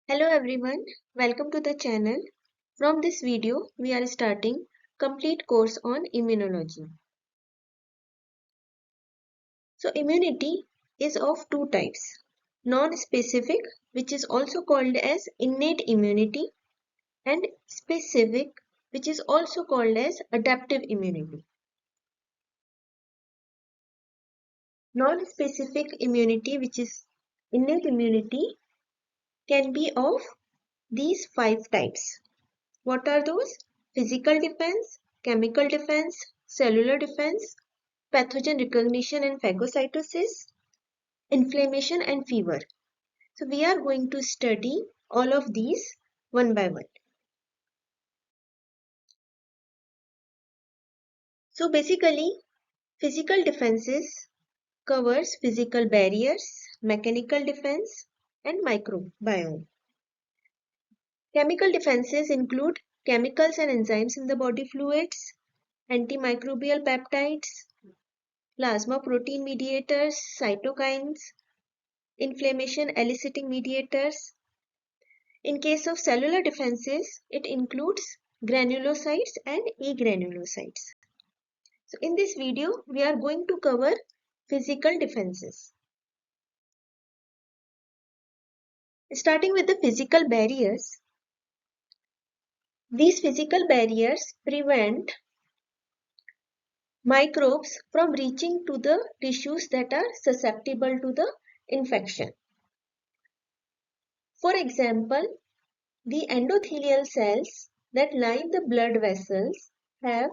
Hello everyone, welcome to the channel. From this video, we are starting complete course on immunology. So immunity is of two types. Non-specific, which is also called as innate immunity, and specific, which is also called as adaptive immunity. Non-specific immunity, which is innate immunity, can be of these five types. What are those? Physical defense, chemical defense, cellular defense, pathogen recognition and phagocytosis, inflammation and fever. So we are going to study all of these one by one. So basically, physical defenses covers physical barriers, mechanical defense and microbiome. Chemical defenses include chemicals and enzymes in the body fluids, antimicrobial peptides, plasma protein mediators, cytokines, inflammation eliciting mediators. In case of cellular defenses, it includes granulocytes and agranulocytes. So in this video, we are going to cover physical defenses. Starting with the physical barriers, these physical barriers prevent microbes from reaching to the tissues that are susceptible to the infection. For example, the endothelial cells that line the blood vessels have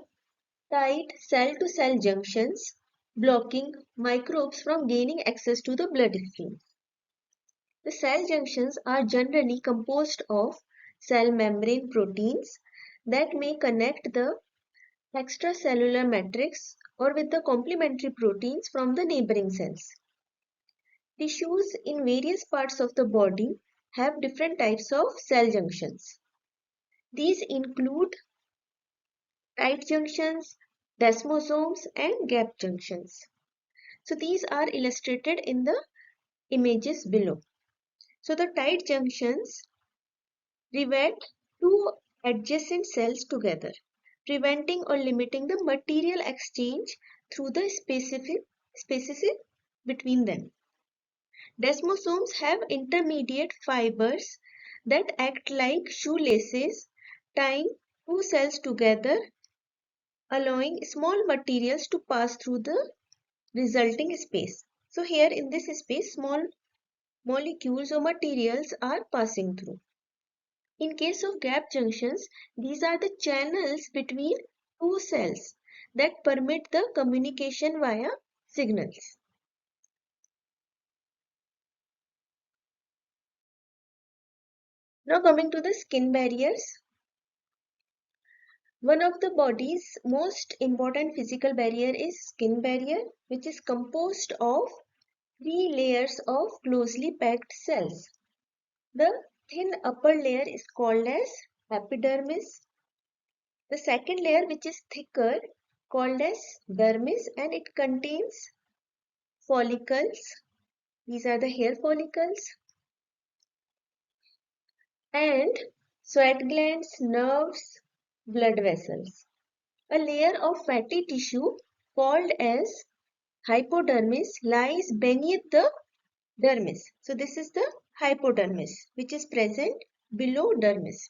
tight cell-to-cell junctions, blocking microbes from gaining access to the bloodstream. The cell junctions are generally composed of cell membrane proteins that may connect the extracellular matrix or with the complementary proteins from the neighboring cells. Tissues in various parts of the body have different types of cell junctions. These include tight junctions, desmosomes, and gap junctions. So these are illustrated in the images below. So the tight junctions rivet two adjacent cells together, preventing or limiting the material exchange through the spaces between them. Desmosomes have intermediate fibers that act like shoelaces, tying two cells together, allowing small materials to pass through the resulting space. So here in this space, small molecules or materials are passing through. In case of gap junctions, these are the channels between two cells that permit the communication via signals. Now coming to the skin barriers. One of the body's most important physical barrier is skin barrier, which is composed of three layers of closely packed cells. The thin upper layer is called as epidermis. The second layer, which is thicker, called as dermis, and it contains follicles. These are the hair follicles. And sweat glands, nerves, blood vessels. A layer of fatty tissue called as hypodermis lies beneath the dermis. So this is the hypodermis, which is present below dermis.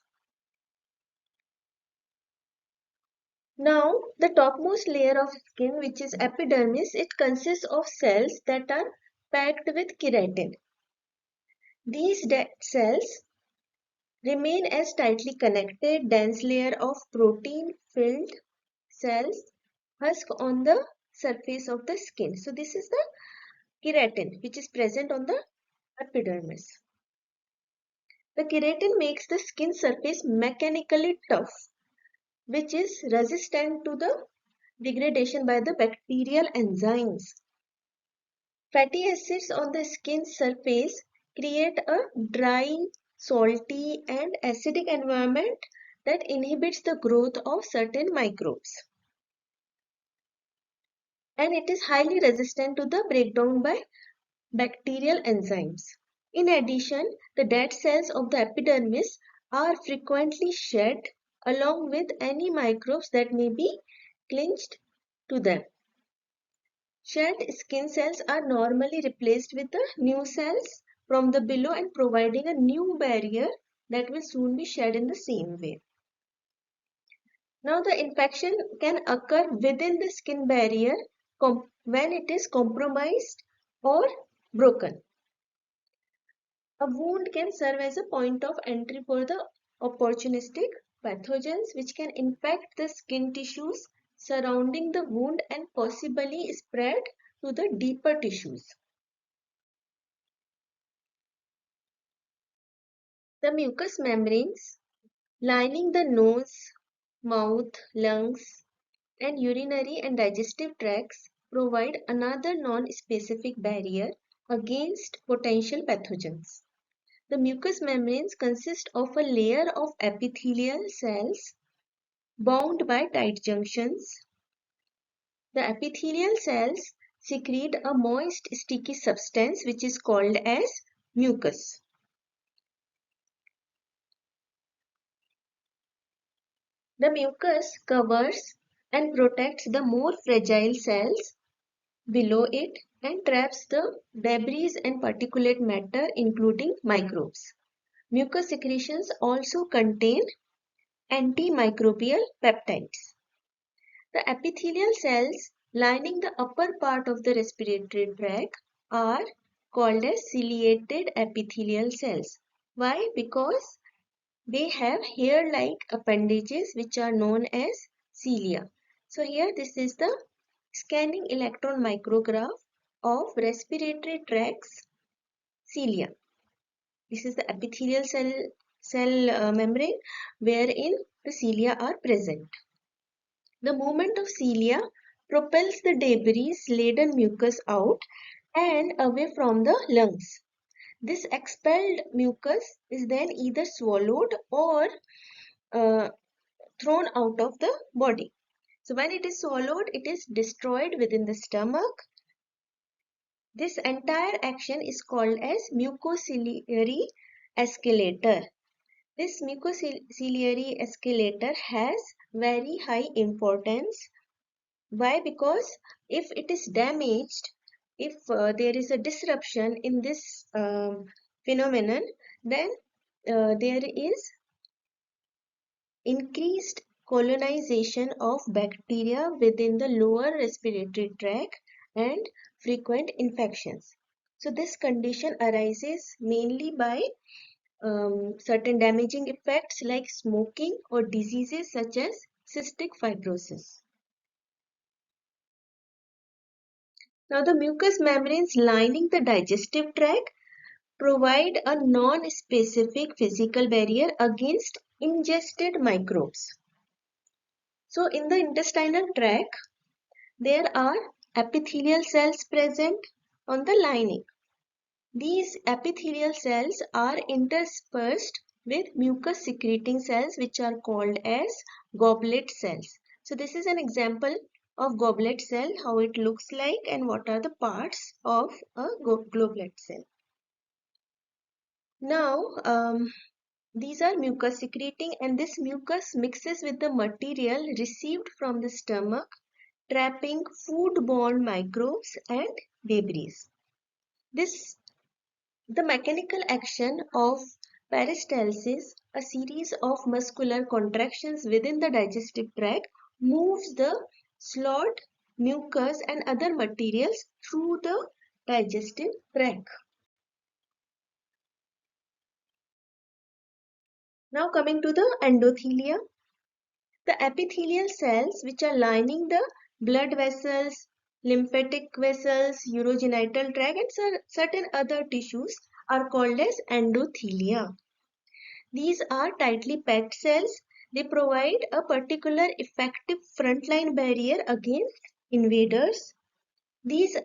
Now, the topmost layer of skin, which is epidermis, it consists of cells that are packed with keratin. These cells remain as tightly connected, dense layer of protein-filled cells husk on the surface of the skin. So this is the keratin, which is present on the epidermis. The keratin makes the skin surface mechanically tough, which is resistant to the degradation by the bacterial enzymes. Fatty acids on the skin surface create a dry, salty, and acidic environment that inhibits the growth of certain microbes. And it is highly resistant to the breakdown by bacterial enzymes. In addition, the dead cells of the epidermis are frequently shed along with any microbes that may be clinged to them. Shed skin cells are normally replaced with the new cells from the below and providing a new barrier that will soon be shed in the same way. Now the infection can occur within the skin barrier when it is compromised or broken. A wound can serve as a point of entry for the opportunistic pathogens which can infect the skin tissues surrounding the wound and possibly spread to the deeper tissues. The mucous membranes lining the nose, mouth, lungs, and urinary and digestive tracts provide another non-specific barrier against potential pathogens. The mucous membranes consist of a layer of epithelial cells bound by tight junctions. The epithelial cells secrete a moist, sticky substance which is called as mucus. The mucus covers and protects the more fragile cells below it and traps the debris and particulate matter including microbes. Mucus secretions also contain antimicrobial peptides. The epithelial cells lining the upper part of the respiratory tract are called as ciliated epithelial cells. Why? Because they have hair-like appendages which are known as cilia. So here this is the scanning electron micrograph of respiratory tract's cilia. This is the epithelial cell membrane wherein the cilia are present. The movement of cilia propels the debris-laden mucus out and away from the lungs. This expelled mucus is then either swallowed or uh, thrown out of the body. So when it is swallowed, it is destroyed within the stomach. This entire action is called as mucociliary escalator. This mucociliary escalator has very high importance. Why? Because if it is damaged, if there is a disruption in this phenomenon, then there is increased colonization of bacteria within the lower respiratory tract and frequent infections. So this condition arises mainly by certain damaging effects like smoking or diseases such as cystic fibrosis. Now the mucous membranes lining the digestive tract provide a non-specific physical barrier against ingested microbes. So in the intestinal tract, there are epithelial cells present on the lining. These epithelial cells are interspersed with mucus secreting cells which are called as goblet cells. So this is an example of goblet cell, how it looks like and what are the parts of a goblet cell. Now these are mucus secreting and this mucus mixes with the material received from the stomach, trapping food-borne microbes and debris. The mechanical action of peristalsis, a series of muscular contractions within the digestive tract, moves the slot, mucus and other materials through the digestive tract. Now coming to the endothelia. The epithelial cells which are lining the blood vessels, lymphatic vessels, urogenital tract and certain other tissues are called as endothelia. These are tightly packed cells. They provide a particular effective frontline barrier against invaders. The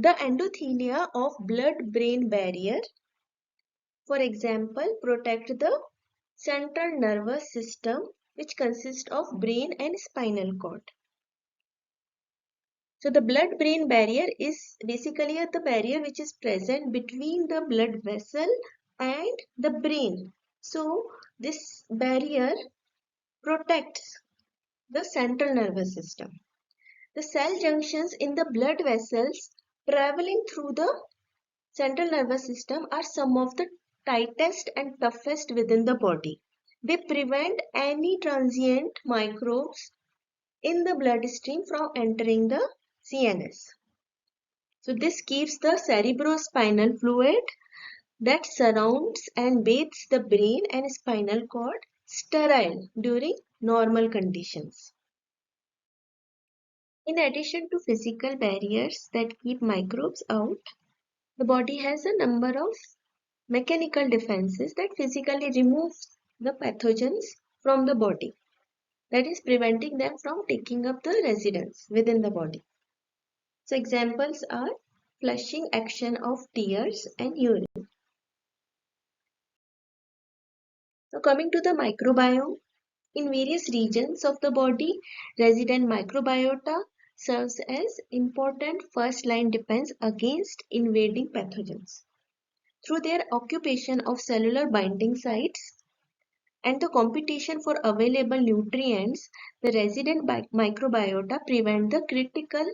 endothelia of blood-brain barrier, for example, protect the central nervous system which consists of brain and spinal cord. So the blood-brain barrier is basically the barrier which is present between the blood vessel and the brain. So this barrier protects the central nervous system. The cell junctions in the blood vessels traveling through the central nervous system are some of the tightest and toughest within the body. They prevent any transient microbes in the bloodstream from entering the CNS. So this keeps the cerebrospinal fluid that surrounds and bathes the brain and spinal cord sterile during normal conditions. In addition to physical barriers that keep microbes out, the body has a number of mechanical defenses that physically remove the pathogens from the body, that is preventing them from taking up the residence within the body. So examples are flushing action of tears and urine. Now coming to the microbiome, in various regions of the body, resident microbiota serves as important first-line defense against invading pathogens. Through their occupation of cellular binding sites and the competition for available nutrients, the resident microbiota prevent the critical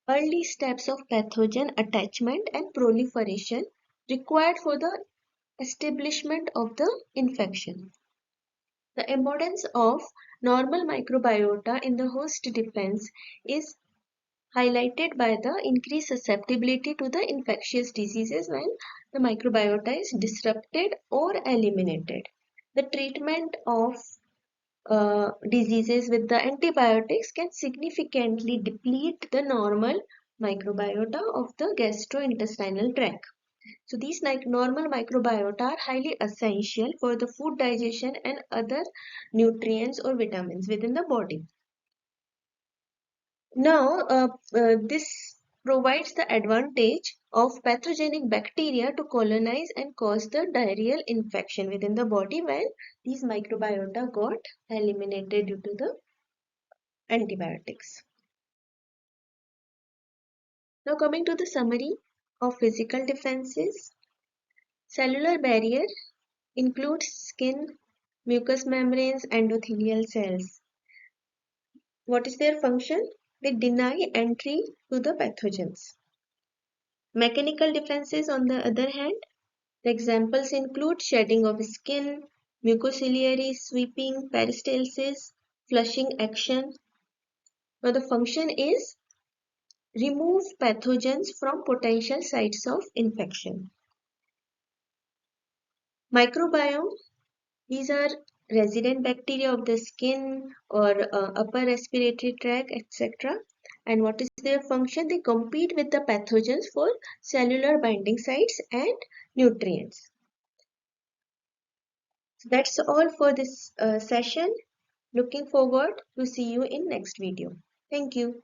early steps of pathogen attachment and proliferation required for the establishment of the infection. The importance of normal microbiota in the host defense is highlighted by the increased susceptibility to the infectious diseases when the microbiota is disrupted or eliminated. The treatment of diseases with the antibiotics can significantly deplete the normal microbiota of the gastrointestinal tract. So these normal microbiota are highly essential for the food digestion and other nutrients or vitamins within the body. Now, this provides the advantage of pathogenic bacteria to colonize and cause the diarrheal infection within the body when these microbiota got eliminated due to the antibiotics. Now coming to the summary of physical defenses. Cellular barrier includes skin, mucous membranes, endothelial cells. What is their function? They deny entry to the pathogens. Mechanical defenses, on the other hand, the examples include shedding of skin, mucociliary sweeping, peristalsis, flushing action. Now the function is remove pathogens from potential sites of infection. Microbiome, these are resident bacteria of the skin or upper respiratory tract, etc. And what is their function? They compete with the pathogens for cellular binding sites and nutrients. So that's all for this session. Looking forward to see you in next video. Thank you.